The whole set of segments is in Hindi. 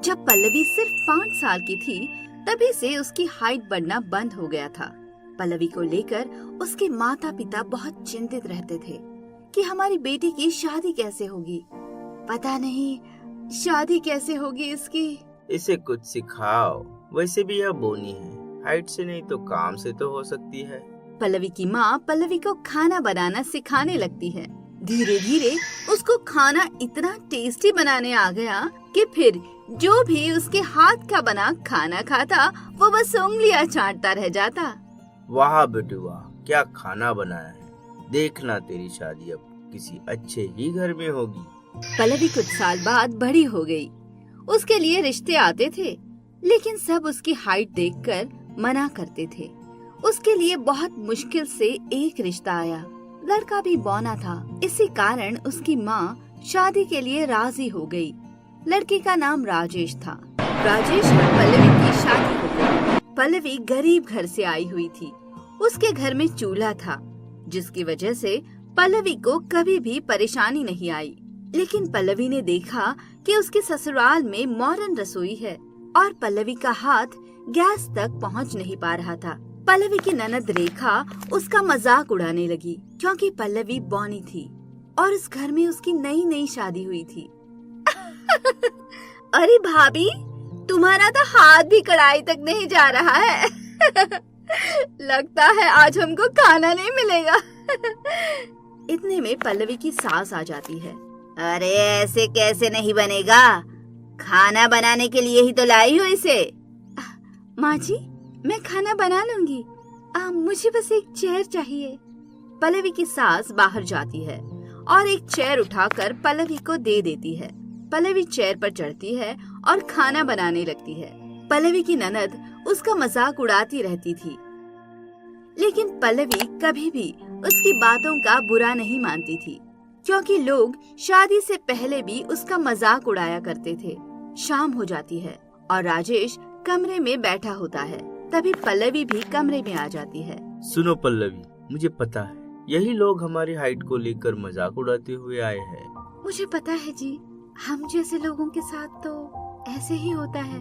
जब पल्लवी सिर्फ 5 साल की थी तभी से उसकी हाइट बढ़ना बंद हो गया था। पल्लवी को लेकर उसके माता पिता बहुत चिंतित रहते थे कि हमारी बेटी की शादी कैसे होगी, पता नहीं शादी कैसे होगी इसकी। इसे कुछ सिखाओ, वैसे भी यह बोनी है, हाइट से नहीं तो काम से तो हो सकती है। पल्लवी की माँ पल्लवी को खाना बनाना सिखाने लगती है। धीरे धीरे उसको खाना इतना टेस्टी बनाने आ गया कि फिर जो भी उसके हाथ का बना खाना खाता वो बस उंगलियां चाटता रह जाता। वाह बेटू वाह, क्या खाना बनाया है। देखना तेरी शादी अब किसी अच्छे ही घर में होगी। पल्लवी कुछ साल बाद बड़ी हो गई। उसके लिए रिश्ते आते थे, लेकिन सब उसकी हाइट देखकर मना करते थे। उसके लिए बहुत मुश्किल से एक रिश्ता आया। लड़का भी बौना था, इसी कारण उसकी माँ शादी के लिए राजी हो गई। लड़के का नाम राजेश था। राजेश और पल्लवी की शादी हो गई। पल्लवी गरीब घर से आई हुई थी। उसके घर में चूल्हा था, जिसकी वजह से पल्लवी को कभी भी परेशानी नहीं आई। लेकिन पल्लवी ने देखा कि उसके ससुराल में मॉडर्न रसोई है और पल्लवी का हाथ गैस तक पहुंच नहीं पा रहा था। पल्लवी की ननद रेखा उसका मजाक उड़ाने लगी, क्योंकि पल्लवी बौनी थी और इस घर में उसकी नई नई शादी हुई थी। अरे भाभी, तुम्हारा तो हाथ भी कढ़ाई तक नहीं जा रहा है। लगता है आज हमको खाना नहीं मिलेगा। इतने में पल्लवी की सास आ जाती है। अरे ऐसे कैसे नहीं बनेगा, खाना बनाने के लिए ही तो लाई हो इसे। माँ जी, मैं खाना बना लूंगी, मुझे बस एक चेयर चाहिए। पल्लवी की सास बाहर जाती है और एक चेयर उठाकर पल्लवी को दे देती है। पल्लवी चेयर पर चढ़ती है और खाना बनाने लगती है। पल्लवी की ननद उसका मजाक उड़ाती रहती थी, लेकिन पल्लवी कभी भी उसकी बातों का बुरा नहीं मानती थी, क्योंकि लोग शादी से पहले भी उसका मजाक उड़ाया करते थे। शाम हो जाती है और राजेश कमरे में बैठा होता है। तभी पल्लवी भी कमरे में आ जाती है। सुनो पल्लवी, मुझे पता है यही लोग हमारी हाइट को लेकर मजाक उड़ाते हुए आए हैं। मुझे पता है जी, हम जैसे लोगों के साथ तो ऐसे ही होता है।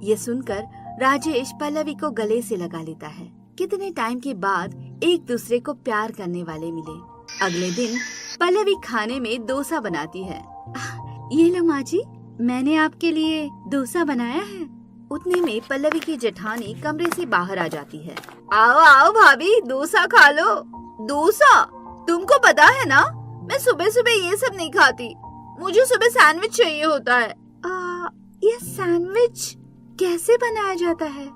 ये सुनकर राजेश पल्लवी को गले से लगा लेता है। कितने टाइम के बाद एक दूसरे को प्यार करने वाले मिले। अगले दिन पल्लवी खाने में डोसा बनाती है। ये लो माँ जी, मैंने आपके लिए डोसा बनाया है। उतने में पल्लवी की जेठानी कमरे से बाहर आ जाती है। आओ आओ भाभी, डोसा खा लो। डोसा? तुमको पता है ना, मैं सुबह सुबह ये सब नहीं खाती। मुझे सुबह सैंडविच चाहिए होता है। ये सैंडविच कैसे बनाया जाता है?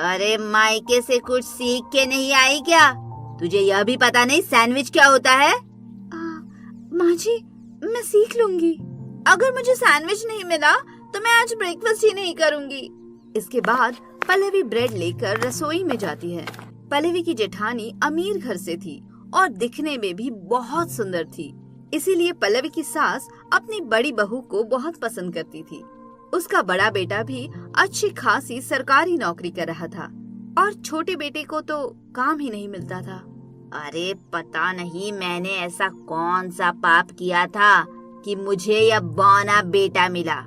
अरे मायके से कुछ सीख के नहीं आई क्या? तुझे यह भी पता नहीं सैंडविच क्या होता है? माँ जी, मैं सीख लूंगी। अगर मुझे सैंडविच नहीं मिला तो मैं आज ब्रेकफास्ट ही नहीं करूंगी। इसके बाद पल्लवी ब्रेड लेकर रसोई में जाती है। पल्लवी की जेठानी अमीर घर से थी और दिखने में भी बहुत सुंदर थी, इसीलिए पल्लवी की सास अपनी बड़ी बहू को बहुत पसंद करती थी। उसका बड़ा बेटा भी अच्छी खासी सरकारी नौकरी कर रहा था और छोटे बेटे को तो काम ही नहीं मिलता था। अरे पता नहीं मैंने ऐसा कौन सा पाप किया था कि मुझे यह बौना बेटा मिला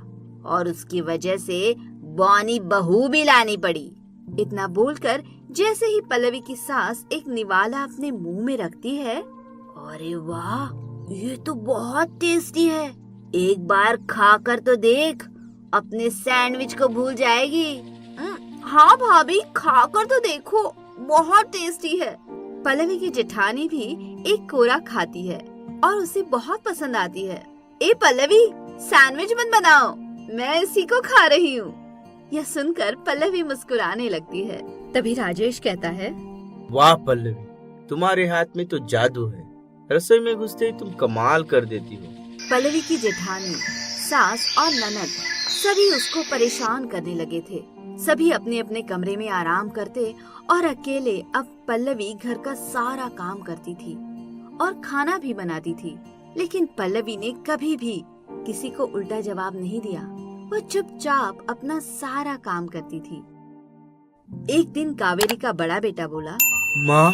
और उसकी वजह से बौनी बहू भी लानी पड़ी। इतना बोलकर जैसे ही पल्लवी की सास एक निवाला अपने मुंह में रखती है, अरे वाह, ये तो बहुत टेस्टी है। एक बार खाकर तो देख, अपने सैंडविच को भूल जाएगी। हाँ भाभी, खाकर तो देखो, बहुत टेस्टी है। पल्लवी की जेठानी भी एक कोरा खाती है और उसे बहुत पसंद आती है। ए पल्लवी, सैंडविच मत बनाओ, मैं इसी को खा रही हूँ। यह सुनकर पल्लवी मुस्कुराने लगती है। तभी राजेश कहता है, वाह पल्लवी, तुम्हारे हाथ में तो जादू है। रसोई में घुसते ही तुम कमाल कर देती हो। पल्लवी की जेठानी, सास और ननद सभी उसको परेशान करने लगे थे। सभी अपने अपने कमरे में आराम करते और अकेले अब पल्लवी घर का सारा काम करती थी और खाना भी बनाती थी। लेकिन पल्लवी ने कभी भी किसी को उल्टा जवाब नहीं दिया। वो चुपचाप अपना सारा काम करती थी। एक दिन कावेरी का बड़ा बेटा बोला, माँ,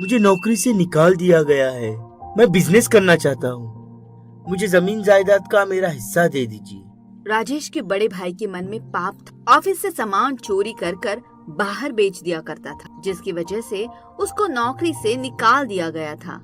मुझे नौकरी से निकाल दिया गया है। मैं बिजनेस करना चाहता हूँ। मुझे जमीन जायदाद का मेरा हिस्सा दे दीजिए। राजेश के बड़े भाई के मन में पाप था। ऑफिस से सामान चोरी कर कर बाहर बेच दिया करता था, जिसकी वजह से उसको नौकरी से निकाल दिया गया था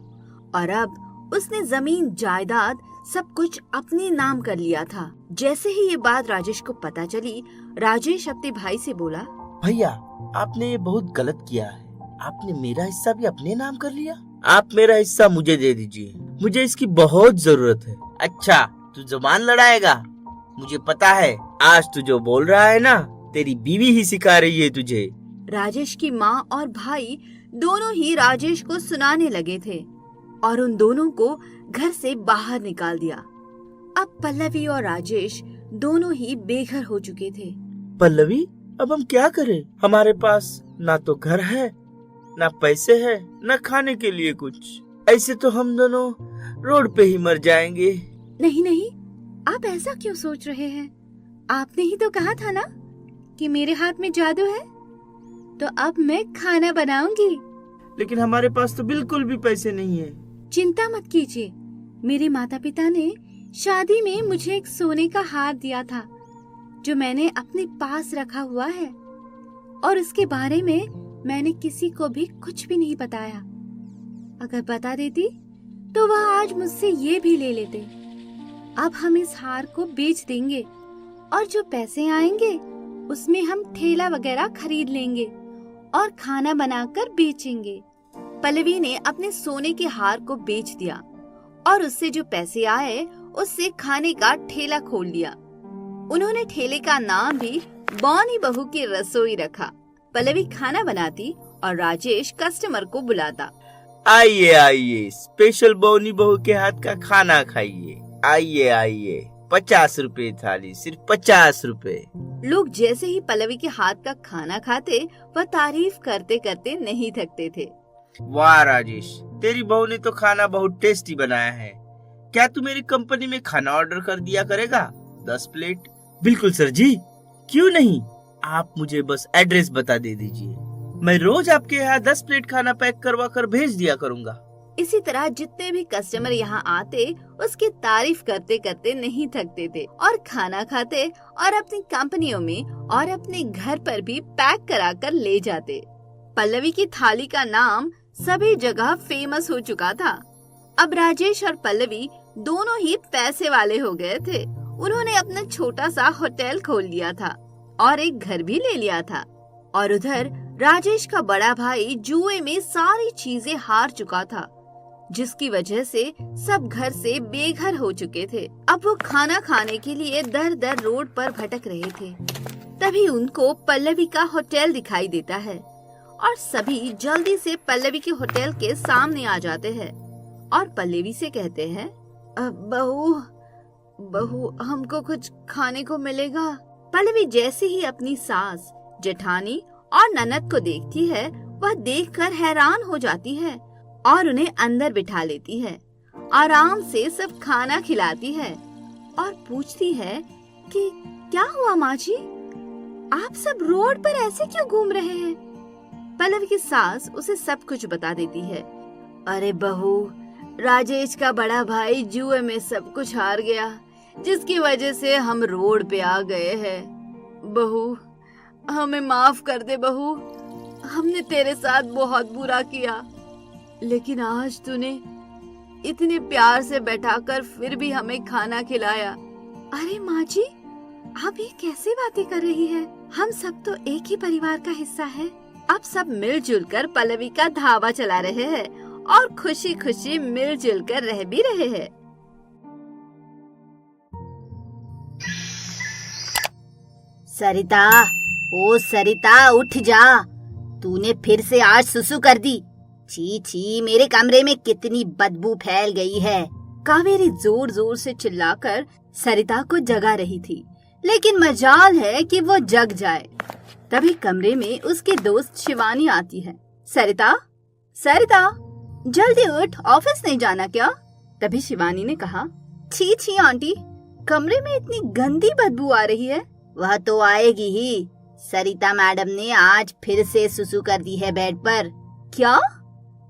और अब उसने जमीन जायदाद सब कुछ अपने नाम कर लिया था। जैसे ही ये बात राजेश को पता चली, राजेश अपने भाई से बोला, भैया आपने ये बहुत गलत किया है, आपने मेरा हिस्सा भी अपने नाम कर लिया। आप मेरा हिस्सा मुझे दे दीजिए, मुझे इसकी बहुत जरूरत है। अच्छा तू जुबान लड़ाएगा, मुझे पता है आज तू जो बोल रहा है ना, तेरी बीवी ही सिखा रही है तुझे। राजेश की माँ और भाई दोनों ही राजेश को सुनाने लगे थे और उन दोनों को घर से बाहर निकाल दिया। अब पल्लवी और राजेश दोनों ही बेघर हो चुके थे। पल्लवी अब हम क्या करें? हमारे पास ना तो घर है, ना पैसे है, ना खाने के लिए कुछ। ऐसे तो हम दोनों रोड पे ही मर जाएंगे। नहीं नहीं, आप ऐसा क्यों सोच रहे हैं? आपने ही तो कहा था ना कि मेरे हाथ में जादू है, तो अब मैं खाना बनाऊंगी। लेकिन हमारे पास तो बिल्कुल भी पैसे नहीं है। चिंता मत कीजिए, मेरे माता पिता ने शादी में मुझे एक सोने का हार दिया था जो मैंने अपने पास रखा हुआ है और इसके बारे में मैंने किसी को भी कुछ भी नहीं बताया। अगर बता देती तो वह आज मुझसे ये भी ले लेते। अब हम इस हार को बेच देंगे और जो पैसे आएंगे उसमें हम ठेला वगैरह खरीद लेंगे और खाना बनाकर बेचेंगे। पल्लवी ने अपने सोने के हार को बेच दिया और उससे जो पैसे आए उससे खाने का ठेला खोल लिया। उन्होंने ठेले का नाम भी बौनी बहू की रसोई रखा। पल्लवी खाना बनाती और राजेश कस्टमर को बुलाता। आइए आइए, स्पेशल बौनी बहू के हाथ का खाना खाइए। आइए आइए, 50 रुपए थाली, सिर्फ 50 रुपए। लोग जैसे ही पल्लवी के हाथ का खाना खाते वह तारीफ करते करते नहीं थकते थे। वाह राजेश, तेरी बहू ने तो खाना बहुत टेस्टी बनाया है। क्या तू मेरी कंपनी में खाना ऑर्डर कर दिया करेगा? 10 प्लेट। बिल्कुल सर जी, क्यों नहीं। आप मुझे बस एड्रेस बता दे दीजिए, मैं रोज आपके यहाँ 10 प्लेट खाना पैक करवा कर भेज दिया करूँगा। इसी तरह जितने भी कस्टमर यहाँ आते उसकी तारीफ करते करते नहीं थकते थे और खाना खाते और अपनी कंपनियों में और अपने घर पर भी पैक करा कर ले जाते। पल्लवी की थाली का नाम सभी जगह फेमस हो चुका था। अब राजेश और पल्लवी दोनों ही पैसे वाले हो गए थे। उन्होंने अपना छोटा सा होटल खोल लिया था और एक घर भी ले लिया था और उधर राजेश का बड़ा भाई जुए में सारी चीजें हार चुका था, जिसकी वजह से सब घर से बेघर हो चुके थे। अब वो खाना खाने के लिए दर दर रोड पर भटक रहे थे। तभी उनको पल्लवी का होटल दिखाई देता है और सभी जल्दी से पल्लवी के होटल के सामने आ जाते हैं और पल्लवी से कहते हैं, बहू हमको कुछ खाने को मिलेगा? पल्लवी जैसे ही अपनी सास, जेठानी और ननद को देखती है, वह देखकर हैरान हो जाती है और उन्हें अंदर बिठा लेती है। आराम से सब खाना खिलाती है और पूछती है कि क्या हुआ माँ जी, आप सब रोड पर ऐसे क्यों घूम रहे हैं? पल्लवी की सास उसे सब कुछ बता देती है। अरे बहू, राजेश का बड़ा भाई जुए में सब कुछ हार गया, जिसकी वजह से हम रोड पे आ गए हैं। बहू हमें माफ कर दे बहू, हमने तेरे साथ बहुत बुरा किया, लेकिन आज तूने इतने प्यार से बैठाकर फिर भी हमें खाना खिलाया। अरे माँ जी, आप ये कैसे बातें कर रही है? हम सब तो एक ही परिवार का हिस्सा है। अब सब मिलजुल कर पल्लवी का धावा चला रहे हैं और खुशी खुशी मिलजुल कर रह भी रहे हैं। सरिता, ओ सरिता उठ जा, तूने फिर से आज सुसु कर दी। छी छी, मेरे कमरे में कितनी बदबू फैल गई है। कावेरी जोर जोर से चिल्लाकर सरिता को जगा रही थी, लेकिन मजाल है कि वो जग जाए। तभी कमरे में उसकी दोस्त शिवानी आती है। सरिता, सरिता, जल्दी उठ, ऑफिस नहीं जाना क्या? तभी शिवानी ने कहा, छी छी आंटी, कमरे में इतनी गंदी बदबू आ रही है। वह तो आएगी ही, सरिता मैडम ने आज फिर से सुसु कर दी है बेड पर। क्या?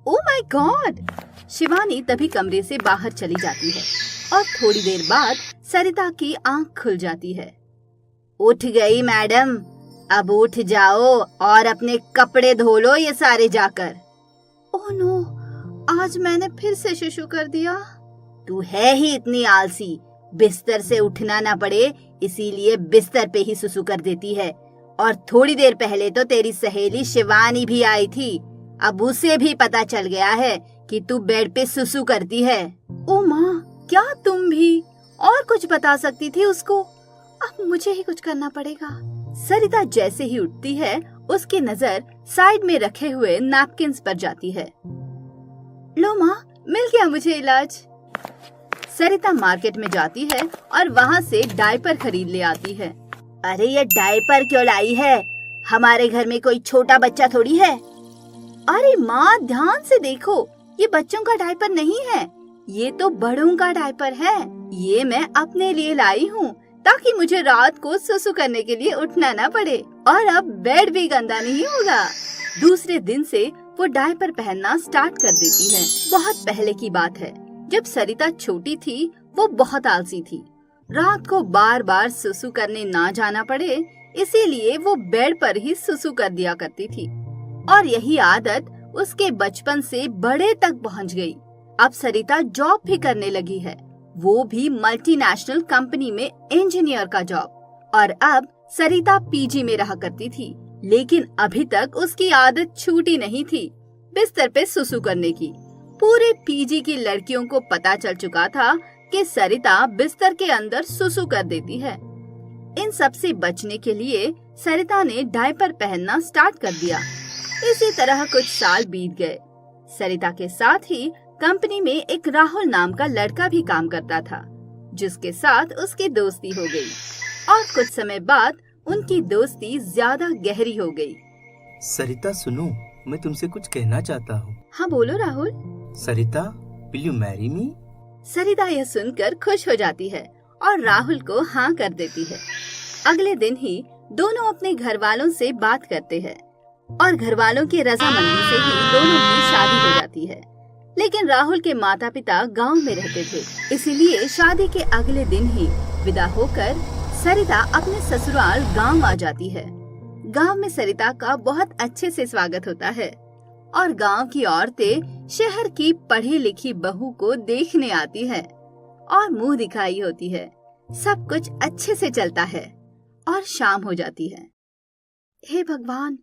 Oh my God! शिवानी तभी कमरे से बाहर चली जाती है और थोड़ी देर बाद सरिता की आंख खुल जाती है। उठ गई मैडम, अब उठ जाओ और अपने कपड़े धो लो ये सारे जाकर। ओह नो, आज मैंने फिर से शुशु कर दिया। तू है ही इतनी आलसी, बिस्तर से उठना ना पड़े इसीलिए बिस्तर पे ही सुसु कर देती है। और थोड़ी देर पहले तो तेरी सहेली शिवानी भी आई थी, अब उसे भी पता चल गया है कि तू बेड पे सुसु करती है। ओ माँ, क्या तुम भी और कुछ बता सकती थी उसको? अब मुझे ही कुछ करना पड़ेगा। सरिता जैसे ही उठती है उसकी नजर साइड में रखे हुए नैपकिन्स पर जाती है। लो माँ, मिल गया मुझे इलाज। सरिता मार्केट में जाती है और वहाँ से डायपर खरीद ले आती है। अरे ये डायपर क्यों लाई है? हमारे घर में कोई छोटा बच्चा थोड़ी है। अरे माँ, ध्यान से देखो, ये बच्चों का डायपर नहीं है, ये तो बड़ों का डायपर है। ये मैं अपने लिए लाई हूँ ताकि मुझे रात को सुसु करने के लिए उठना न पड़े और अब बेड भी गंदा नहीं होगा। दूसरे दिन से वो डायपर पहनना स्टार्ट कर देती है। बहुत पहले की बात है, जब सरिता छोटी थी वो बहुत आलसी थी। रात को बार बार सुसु करने ना जाना पड़े इसीलिए वो बेड पर ही सुसु कर दिया करती थी और यही आदत उसके बचपन से बड़े तक पहुंच गई। अब सरिता जॉब भी करने लगी है, वो भी मल्टीनेशनल कंपनी में इंजीनियर का जॉब। और अब सरिता पीजी में रहा करती थी, लेकिन अभी तक उसकी आदत छूटी नहीं थी बिस्तर पे सुसु करने की। पूरे पीजी की लड़कियों को पता चल चुका था कि सरिता बिस्तर के अंदर सुसु कर देती है। इन सब से बचने के लिए सरिता ने डायपर पहनना स्टार्ट कर दिया। इसी तरह कुछ साल बीत गए। सरिता के साथ ही कंपनी में एक राहुल नाम का लड़का भी काम करता था, जिसके साथ उसकी दोस्ती हो गई और कुछ समय बाद उनकी दोस्ती ज्यादा गहरी हो गई। सरिता सुनो, मैं तुमसे कुछ कहना चाहता हूँ। हाँ बोलो राहुल। सरिता, विल यू मैरी मी? सरिता यह सुनकर खुश हो जाती है और राहुल को हाँ कर देती है। अगले दिन ही दोनों अपने घर वालों से बात करते हैं और घर वालों की रजामंदी से ही दोनों की शादी हो जाती है। लेकिन राहुल के माता पिता गांव में रहते थे, इसीलिए शादी के अगले दिन ही विदा होकर सरिता अपने ससुराल गांव आ जाती है। गांव में सरिता का बहुत अच्छे से स्वागत होता है और गांव की औरतें शहर की पढ़ी लिखी बहू को देखने आती है और मुंह दिखाई होती है। सब कुछ अच्छे से चलता है और शाम हो जाती है। हे भगवान,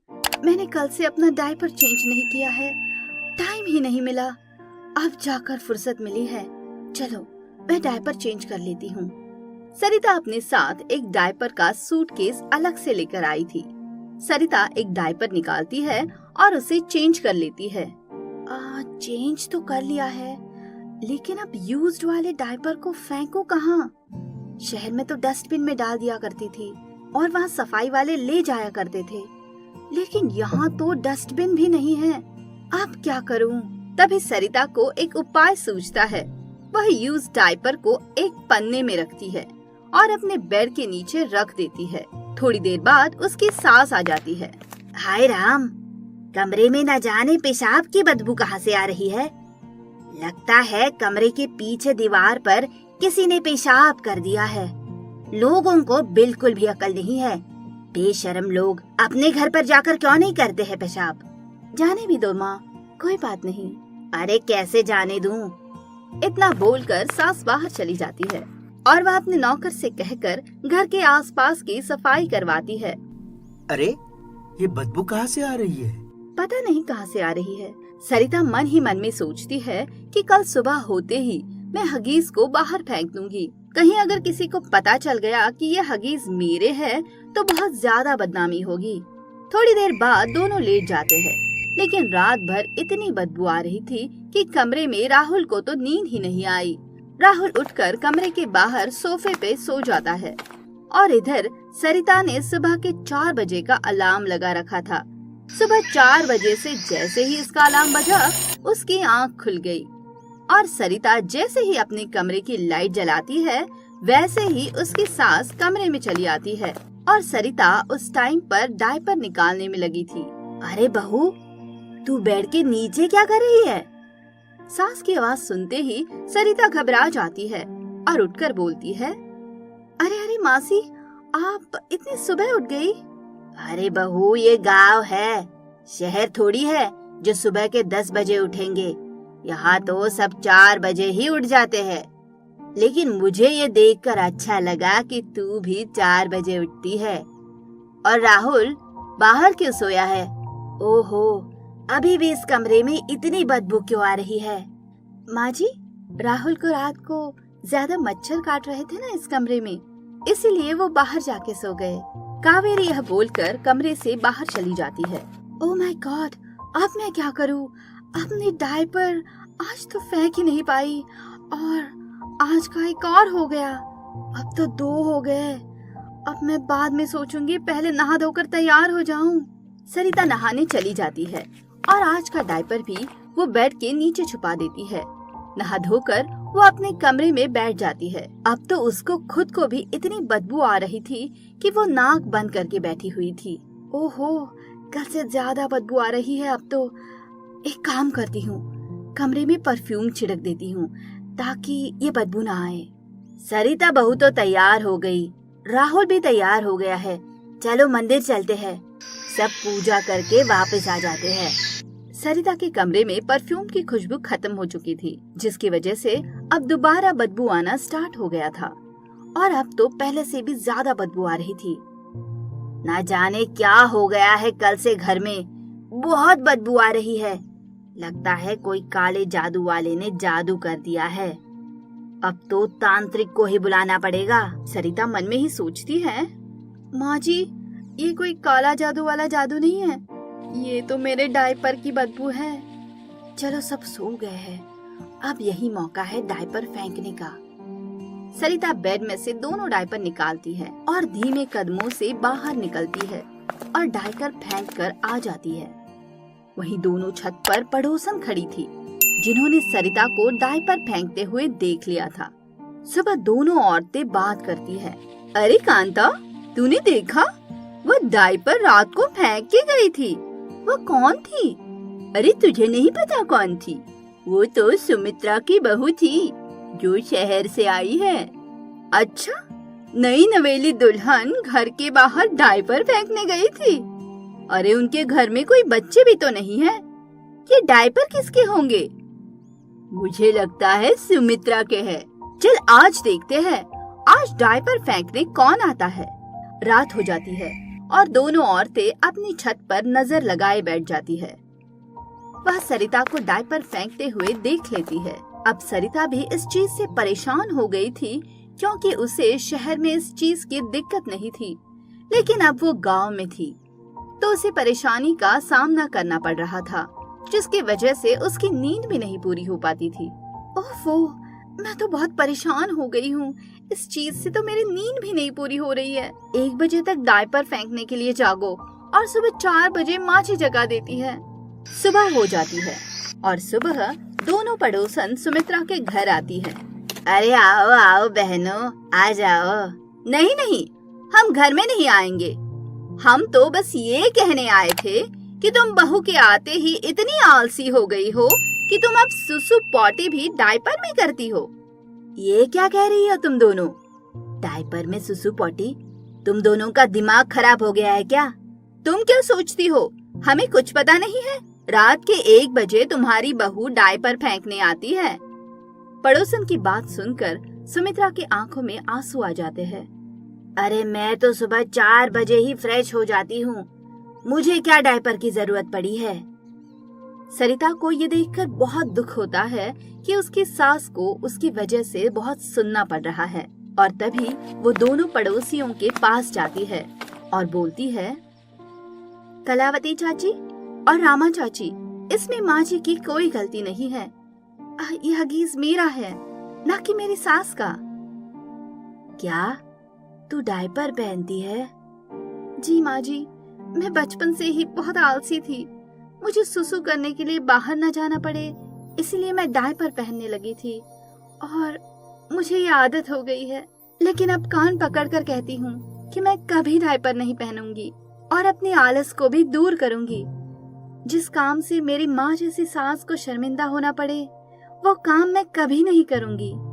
मैंने कल से अपना डायपर चेंज नहीं किया है, टाइम ही नहीं मिला। अब जाकर फुर्सत मिली है, चलो मैं डायपर चेंज कर लेती हूँ। सरिता अपने साथ एक डायपर का सूटकेस अलग से लेकर आई थी। सरिता एक डायपर निकालती है और उसे चेंज कर लेती है। चेंज तो कर लिया है, लेकिन अब यूज्ड वाले डायपर को फेंकूं कहाँ? शहर में तो डस्टबिन में डाल दिया करती थी और वहाँ सफाई वाले ले जाया करते थे, लेकिन यहाँ तो डस्टबिन भी नहीं है। अब क्या करूँ? तभी सरिता को एक उपाय सूझता है। वह यूज्ड डायपर को एक पन्ने में रखती है और अपने बेड के नीचे रख देती है। थोड़ी देर बाद उसकी सांस आ जाती है। हाय राम, कमरे में न जाने पेशाब की बदबू कहाँ से आ रही है। लगता है कमरे के पीछे दीवार पर किसी ने पेशाब कर दिया है। लोगों को बिल्कुल भी अकल नहीं है। बेशर्म लोग अपने घर पर जाकर क्यों नहीं करते हैं पेशाब? जाने भी दो माँ, कोई बात नहीं। अरे कैसे जाने दूं? इतना बोलकर सास बाहर चली जाती है और वह अपने नौकर से कहकर घर के आसपास की सफाई करवाती है। अरे ये बदबू कहाँ से आ रही है? पता नहीं कहाँ से आ रही है। सरिता मन ही मन में सोचती है कि कल सुबह होते ही मैं हगीज को बाहर फेंक दूंगी। कहीं अगर किसी को पता चल गया कि ये हगीज मेरे है तो बहुत ज्यादा बदनामी होगी। थोड़ी देर बाद दोनों लेट जाते हैं, लेकिन रात भर इतनी बदबू आ रही थी कि कमरे में राहुल को तो नींद ही नहीं आई। राहुल उठकर कमरे के बाहर सोफे पे सो जाता है और इधर सरिता ने सुबह के 4 बजे का अलार्म लगा रखा था। सुबह 4 बजे से जैसे ही इसका अलार्म बजा, उसकी आंख खुल गई और सरिता जैसे ही अपने कमरे की लाइट जलाती है, वैसे ही उसकी सास कमरे में चली आती है और सरिता उस टाइम पर डायपर निकालने में लगी थी। अरे बहू, तू बेड के नीचे क्या कर रही है? सास की आवाज सुनते ही सरिता घबरा जाती है और उठकर बोलती है, अरे अरे मासी, आप इतनी सुबह उठ गई? अरे बहू, ये गांव है, शहर थोड़ी है जो सुबह के 10 बजे उठेंगे। यहाँ तो सब 4 बजे ही उठ जाते हैं। लेकिन मुझे ये देखकर अच्छा लगा कि तू भी 4 बजे उठती है। और राहुल बाहर क्यों सोया है? ओहो, अभी भी इस कमरे में इतनी बदबू क्यों आ रही है? माँ जी, राहुल को रात को ज्यादा मच्छर काट रहे थे ना इस कमरे में, इसीलिए वो बाहर जाके सो गए। कावेरी यह बोलकर कमरे से बाहर चली जाती है। ओह माय गॉड, अब मैं क्या करूँ? अपने डायपर आज तो फेंक ही नहीं पाई और आज का एक और हो गया। अब तो 2 हो गए। अब मैं बाद में सोचूंगी, पहले नहा धोकर तैयार हो जाऊं। सरिता नहाने चली जाती है और आज का डायपर भी वो बेड के नीचे छुपा देती है। नहा धोकर वो अपने कमरे में बैठ जाती है। अब तो उसको खुद को भी इतनी बदबू आ रही थी कि वो नाक बंद करके बैठी हुई थी। ओहो, कल से ज्यादा बदबू आ रही है। अब तो एक काम करती हूँ, कमरे में परफ्यूम छिड़क देती हूँ ताकि ये बदबू ना आए। सरिता बहू तो तैयार हो गई, राहुल भी तैयार हो गया है। चलो मंदिर चलते हैं, सब पूजा करके वापस आ जाते हैं। सरिता के कमरे में परफ्यूम की खुशबू खत्म हो चुकी थी, जिसकी वजह से अब दोबारा बदबू आना स्टार्ट हो गया था और अब तो पहले से भी ज्यादा बदबू आ रही थी। ना जाने क्या हो गया है, कल से घर में बहुत बदबू आ रही है। लगता है कोई काले जादू वाले ने जादू कर दिया है। अब तो तांत्रिक को ही बुलाना पड़ेगा। सरिता मन में ही सोचती है, माँ जी, ये कोई काला जादू वाला जादू नहीं है, ये तो मेरे डायपर की बदबू है। चलो सब सो गए हैं, अब यही मौका है डायपर फेंकने का। सरिता बेड में से दोनों डायपर निकालती है और धीमे कदमों से बाहर निकलती है और डायपर फेंक कर आ जाती है। वहीं दोनों छत पर पड़ोसन खड़ी थी, जिन्होंने सरिता को डायपर फेंकते हुए देख लिया था। सुबह दोनों औरतें बात करती है। अरे कांता, तूने देखा? वो डायपर रात को फेंक के गई थी। वो कौन थी? अरे तुझे नहीं पता कौन थी? वो तो सुमित्रा की बहू थी जो शहर से आई है। अच्छा, नई नवेली दुल्हन घर के बाहर डायपर फेंकने गई थी? अरे उनके घर में कोई बच्चे भी तो नहीं है। ये डायपर किसके होंगे? मुझे लगता है सुमित्रा के हैं। चल आज देखते हैं, आज डायपर फेंकने कौन आता है। रात हो जाती है और दोनों औरतें अपनी छत पर नजर लगाए बैठ जाती है। वह सरिता को डायपर फेंकते हुए देख लेती है। अब सरिता भी इस चीज से परेशान हो गई थी, क्योंकि उसे शहर में इस चीज की दिक्कत नहीं थी, लेकिन अब वो गांव में थी तो उसे परेशानी का सामना करना पड़ रहा था, जिसकी वजह से उसकी नींद भी नहीं पूरी हो पाती थी। ओफो, मैं तो बहुत परेशान हो गई हूँ। इस चीज से तो मेरी नींद भी नहीं पूरी हो रही है। 1 बजे तक डायपर फेंकने के लिए जागो और सुबह 4 बजे माँ जी जगा देती है। सुबह हो जाती है और सुबह दोनों पड़ोसन सुमित्रा के घर आती है। अरे आओ आओ बहनों, आ जाओ। नहीं नहीं, हम घर में नहीं आएंगे। हम तो बस ये कहने आए थे कि तुम बहू के आते ही इतनी आलसी हो गई हो कि तुम अब सुसु पॉटी भी डायपर में करती हो। ये क्या कह रही हो तुम दोनों? डायपर में सुसु पॉटी? तुम दोनों का दिमाग खराब हो गया है क्या? तुम क्या सोचती हो, हमें कुछ पता नहीं है? रात के 1 बजे तुम्हारी बहू डायपर फेंकने आती है। पड़ोसन की बात सुनकर सुमित्रा की आंखों में आंसू आ जाते हैं। अरे मैं तो सुबह 4 बजे ही फ्रेश हो जाती हूँ, मुझे क्या डायपर की जरूरत पड़ी है? सरिता को ये देखकर बहुत दुख होता है कि उसकी सास को उसकी वजह से बहुत सुनना पड़ रहा है, और तभी वो दोनों पड़ोसियों के पास जाती है और बोलती है, कलावती चाची और रामा चाची, इसमें माँ जी की कोई गलती नहीं है। यह हगीज मेरा है, ना कि मेरी सास का। क्या तू डायपर पहनती है? जी माँ जी, मैं बचपन से ही बहुत आलसी थी। मुझे सुसु करने के लिए बाहर न जाना पड़े, इसलिए मैं डायपर पहनने लगी थी और मुझे ये आदत हो गई है। लेकिन अब कान पकड़कर कहती हूँ कि मैं कभी डायपर नहीं पहनूंगी और अपने आलस को भी दूर करूंगी। जिस काम से मेरी माँ जैसी सास को शर्मिंदा होना पड़े, वो काम मैं कभी नहीं करूंगी।